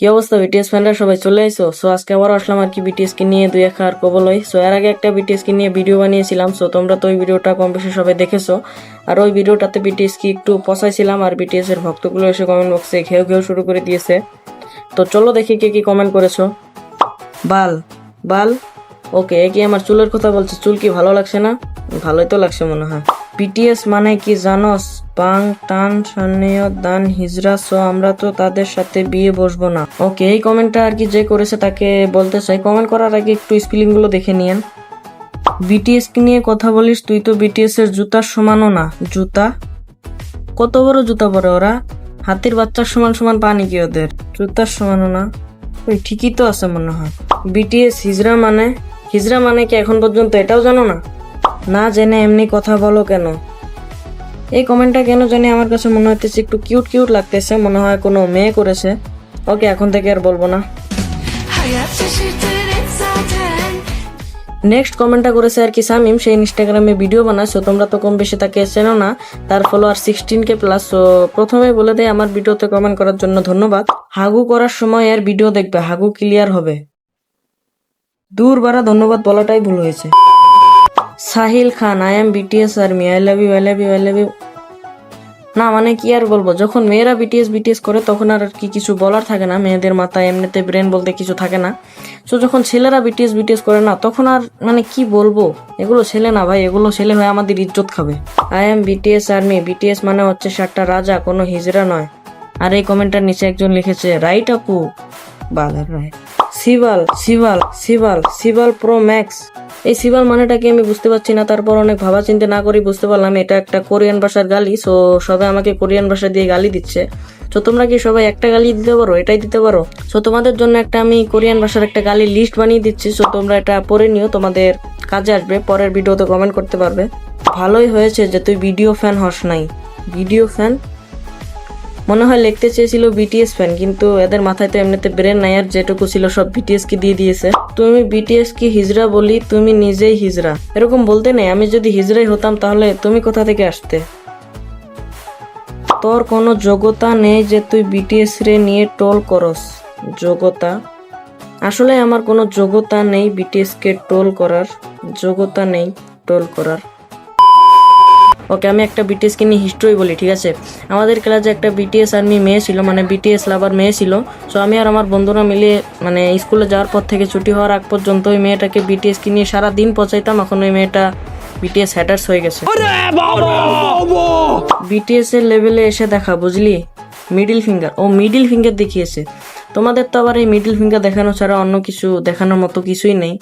কি অবস্থা বিটিএস ফ্যানরা সবাই চলে আইসো। সো আজকে আবার আসলাম আর কি বিটিএস কে নিয়ে দুই একটা আর কবলই। সো এর আগে একটা বিটিএস কে নিয়ে ভিডিও বানিয়েছিলাম, সো তোমরা তো ওই ভিডিওটা কম বেশি সবাই দেখেছো। আর ওই ভিডিওটাতে বিটিএস কি একটু পচাইছিলাম, আর বিটিএস এর ভক্তগুলো এসে কমেন্ট বক্সে ঘেউ ঘেউ শুরু করে দিয়েছে। তো চলো দেখি কে কি কমেন্ট করেছো। বাল বাল ওকে, এ কি আমার চুলের কথা বলছে? চুল কি ভালো লাগছে না? ভালোই তো লাগছে মনে হয়। বিটিএস মানে কি জানোস? পাং টান সান্নেয় দান হিজরা। সো আমরা তো তাদের সাথে বিয়ে বসবো না। ওকে, এই কমেন্টটা আর কি যে করেছে তাকে বলতে চাই, কমেন্ট করার আগে একটু স্পেলিং গুলো দেখে নিয়েন। বিটিএস কে নিয়ে কথা বলিস, তুই তো বিটিএস এর জুতার সমানও না। জুতা? কত বড় জুতা পরে ওরা? হাতির বাচ্চার সমান সমান পানি কি ওদের? জুতার সমানও না। ওই ঠিকই তো আছে মনে হয়। বিটিএস হিজরা মানে? হিজরা মানে কি এখন পর্যন্ত এটাও জানো না? না জেনে এমনি কথা বলো কেন? এই কমেন্টটা কেন জানি আমার কাছে মনে হইতেছে একটু কিউট কিউট লাগতেছে, মনে হয় কোনো মেয়ে করেছে। ওকে, এখন থেকে আর বলবো না। নেক্সট কমেন্টটা করেছে আর কি সামিম, সেই ইনস্টাগ্রামে ভিডিও বানায়। সো তোমরা তো কম বেশি তাকে চেনো না, তার ফলোয়ার 16K প্লাস। সো প্রথমে বলে দেয় আমার ভিডিওতে কমেন্ট করার জন্য ধন্যবাদ। হাগু করার সময় এর ভিডিও দেখবে, হাগু ক্লিয়ার হবে। দূর বাড়া, ধন্যবাদ বলাটাই ভুল হয়েছে। Sahil Khan, I am BTS army, I love you I love you I love you. না মানে কি আর বলবো, যখন মেয়েরা বিটিএস বিটিএস করে তখন আর কি কিছু বলার থাকে না, মেয়েদের মাথায় এমনিতে ব্রেন বলতে কিছু থাকে না। তো যখন ছেলেরা বিটিএস বিটিএস করে না, তখন আর মানে কি বলবো, এগুলো ছেলে না ভাই, এগুলো ছেলে হয়ে আমাদের ইজ্জত খাবে। I am BTS army, BTS মানে হচ্ছে 7টা রাজা, কোনো হিজড়া নয়। আর এই কমেন্টটার নিচে একজন লিখেছে রাইট আপু। বালার রায়। সিভাল সিভাল সিভাল সিভাল প্রো ম্যাক্স। এই সিভাল মানেটা কি আমি বুঝতে পারছি না, তারপর অনেক ভাবা চিন্তা না করি বুঝতে পারলাম এটা একটা কোরিয়ান ভাষার গালি। সো সবাই আমাকে কোরিয়ান ভাষা দিয়ে গালি দিচ্ছে। তো তোমরা কি সবাই একটা গালি দিতে পারো? এটাই দিতে পারো? সো তোমাদের জন্য একটা আমি কোরিয়ান ভাষার একটা গালি লিস্ট বানিয়ে দিচ্ছি। সো তোমরা এটা পড়ে নিও, তোমাদের কাজে আসবে, পরের ভিডিওতে কমেন্ট করতে পারবে। ভালোই হয়েছে যে তুই ভিডিও ফ্যান হস নাই। ভিডিও ফ্যান মনে হয় লিখতে চেয়েছিল বিটিএস ফ্যান, কিন্তু এদের মাথায় তো এমনিতে ব্রেন নাই, আর যেটুকু ছিল সব বিটিএস কে দিয়ে দিয়েছে। তুমি বিটিএস কি হিজড়া বলি, তুমি নিজেই হিজড়া। এরকম বলতে নেই, আমি যদি হিজড়াই হতাম তাহলে তুমি কোথা থেকে আসতে? তোর কোনো যোগ্যতা নেই যে তুই বিটিএস রে নিয়ে টোল করস। যোগ্যতা? আসলে আমার কোনো যোগ্যতা নেই বিটিএস কে টোল করার, যোগ্যতা নেই টোল করার। ওকে, আমি একটা বিটিএস কে নিয়ে হিস্ট্রি বলি, ঠিক আছে? আমাদের ক্লাসে একটা বিটিএস আর্মি মেয়ে ছিল, মানে বিটিএস লাভার মেয়ে ছিল। সো আমি আর আমার বন্ধুরা মিলে মানে স্কুলে যাওয়ার পর থেকে ছুটি হওয়ার আগ পর্যন্ত ওই মেয়েটাকে বিটিএস কে নিয়ে সারা দিন পচাইতাম। এখন ওই মেয়েটা বিটিএস হ্যাটার্স হয়ে গেছে। বিটিএস এর লেভেলে এসে দেখা, বুঝলি? মিডিল ফিঙ্গার, ও মিডিল ফিঙ্গার দেখিয়েছে। তোমাদের তো আবার এই মিডিল ফিঙ্গার দেখানো ছাড়া অন্য কিছু দেখানোর মতো কিছুই নেই।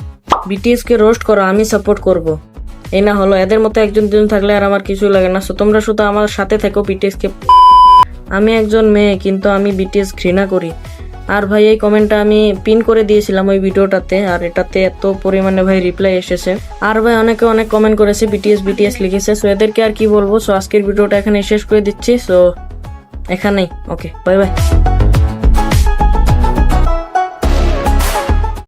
বিটিএস কে রোস্ট করো, আমি সাপোর্ট করব। এই না হলো, এদের মতো একজন দুজন থাকলে আর আমার কিছু লাগে না। সো তোমরা শুধু আমার সাথে থেকো বিটিএস কে। আমি একজন মেয়ে, কিন্তু আমি বিটিএস ঘৃণা করি। আর ভাই এই কমেন্টটা আমি পিন করে দিয়েছিলাম ওই ভিডিওটাতে, আর এটাতে এত পরিমাণে ভাই রিপ্লাই এসেছে। আর ভাই অনেকে অনেক কমেন্ট করেছে, বিটিএস বিটিএস লিখেছে। সো এদেরকে আর কি বলবো। সো আজকের ভিডিওটা এখানে শেষ করে দিচ্ছি। সো এখানেই, ওকে, বাই বাই।